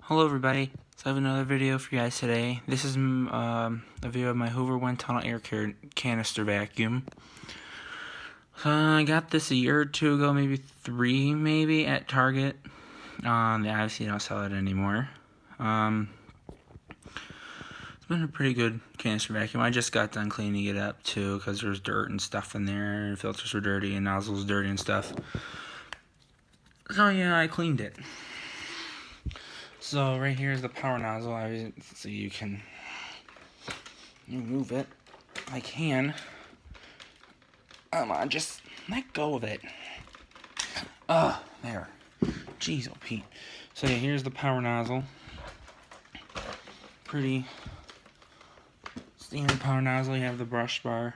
Hello everybody, so I have another video for you guys today. This is a video of my Hoover wind tunnel air canister vacuum. I got this a year or two ago, maybe 3 maybe, at Target. They obviously don't sell it anymore. It's been a pretty good canister vacuum. I just got done cleaning it up too, because there's dirt and stuff in there, and filters were dirty, and nozzles dirty and stuff. So yeah, I cleaned it. So right here is the power nozzle. So you can move it. I can. Come on, just let go of it. There. Jeez, oh Pete. So yeah, here's the power nozzle. Pretty standard power nozzle. You have the brush bar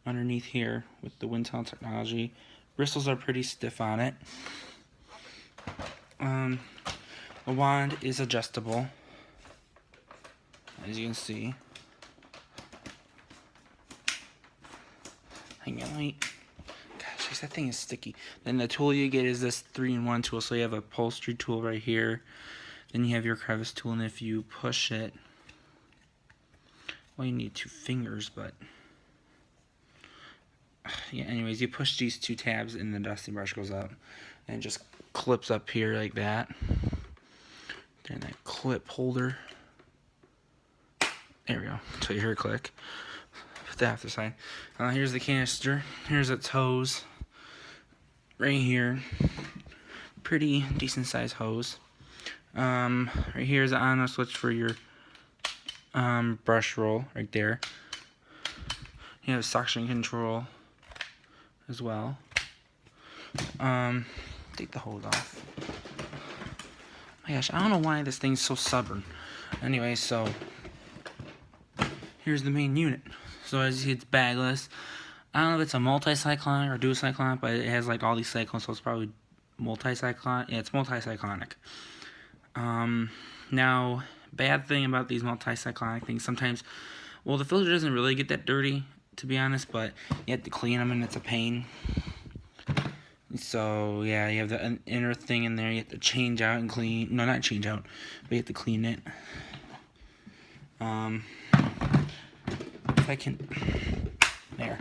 underneath here with the wind tunnel technology. Bristles are pretty stiff on it. The wand is adjustable, as you can see. Hang on, wait. Gosh, that thing is sticky. Then the tool you get is this 3-in-1 tool. So you have a upholstery tool right here. Then you have your crevice tool, and if you push it, well, you need 2 fingers, but yeah. Anyways, you push these 2 tabs, and the dusting brush goes up, and it just clips up here like that. Then that clip holder. There we go. So you hear a click. Put that off the side. Here's the canister. Here's its hose. Right here. Pretty decent sized hose. Right here is the on-off switch for your brush roll. Right there. You have suction control as well. Take the hose off. My gosh, I don't know why this thing's so stubborn. Anyway, so here's the main unit. So as you see, it's bagless. I don't know if it's a multi-cyclonic or dual-cyclonic, but it has like all these cyclones, so it's probably multi-cyclonic. Yeah, it's multi-cyclonic. Now, bad thing about these multi-cyclonic things, sometimes, well, the filter doesn't really get that dirty, to be honest, but you have to clean them, and it's a pain. So yeah, you have the inner thing in there. You have to change out and clean. No, not change out, but you have to clean it. If I can, there.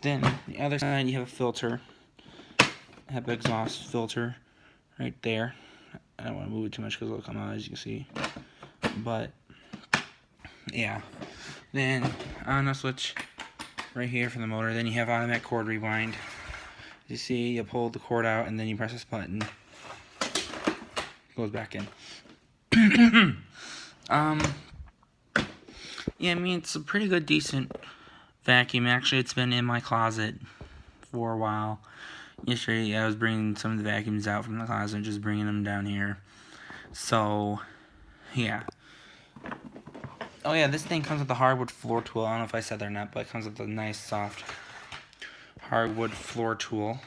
Then the other side, you have a filter. I have an exhaust filter right there. I don't want to move it too much because it'll come out, as you can see. But yeah, then on a switch right here for the motor. Then you have automatic cord rewind. You see, you pull the cord out, and then you press this button. It goes back in. Yeah, I mean, it's a pretty good, decent vacuum. Actually, it's been in my closet for a while. Yesterday, I was bringing some of the vacuums out from the closet and just bringing them down here. So, yeah. Oh, yeah, this thing comes with a hardwood floor tool. I don't know if I said that or not, but it comes with a nice, soft hardwood floor tool.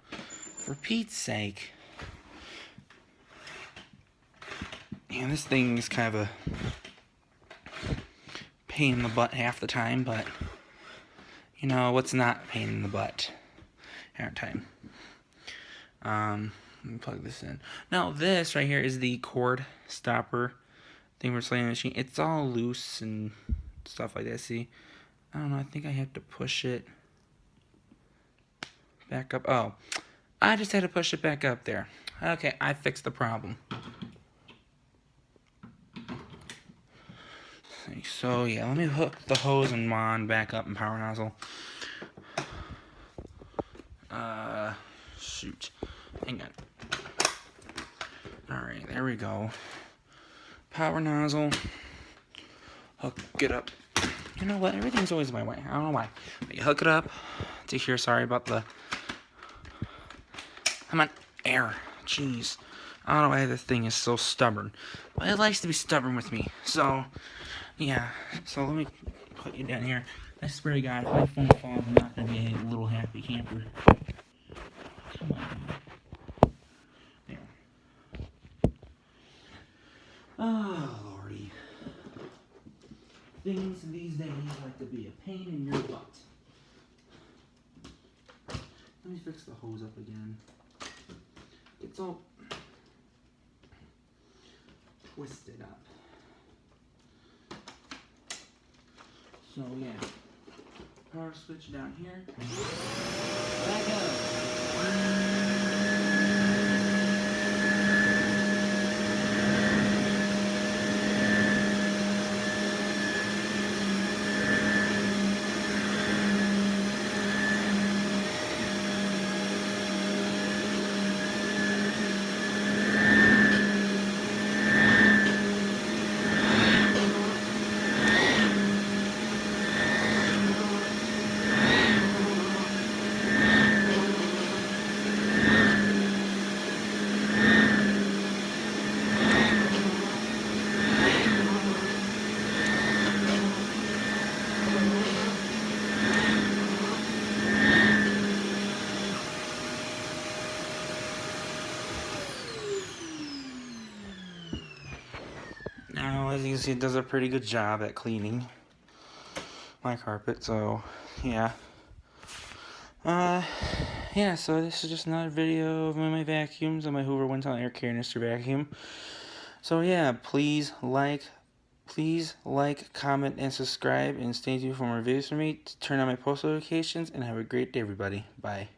For Pete's sake. Yeah, this thing is kind of a pain in the butt half the time, but you know what's not pain in the butt half the time. Let me plug this in. Now this right here is the cord stopper thing for sliding the machine. It's all loose and stuff like that. See, I don't know. I think I have to push it back up. Oh, I just had to push it back up there. Okay, I fixed the problem. So yeah, let me hook the hose and wand back up in power nozzle. Shoot. Hang on. Alright, there we go. Power nozzle. Hook it up. You know what? Everything's always my way. I don't know why. But you hook it up to here. Sorry about the... Come on. Air. Jeez. I don't know why this thing is so stubborn. But it likes to be stubborn with me. So, yeah. So let me put you down here. I swear to God, if my phone falls, I'm not going to be a little happy camper. Come on. There. Oh, Lordy. Things these days like to be a pain in your butt. Let me fix the hose up again. It's all... twist it up. So yeah, power switch down here. Back up. Now, as you can see, it does a pretty good job at cleaning my carpet, so yeah. Yeah, so this is just another video of my vacuums on my Hoover windtunnel air canister vacuum. So yeah, please like, comment, and subscribe, and stay tuned for more videos from me. Turn on my post notifications, and have a great day, everybody. Bye.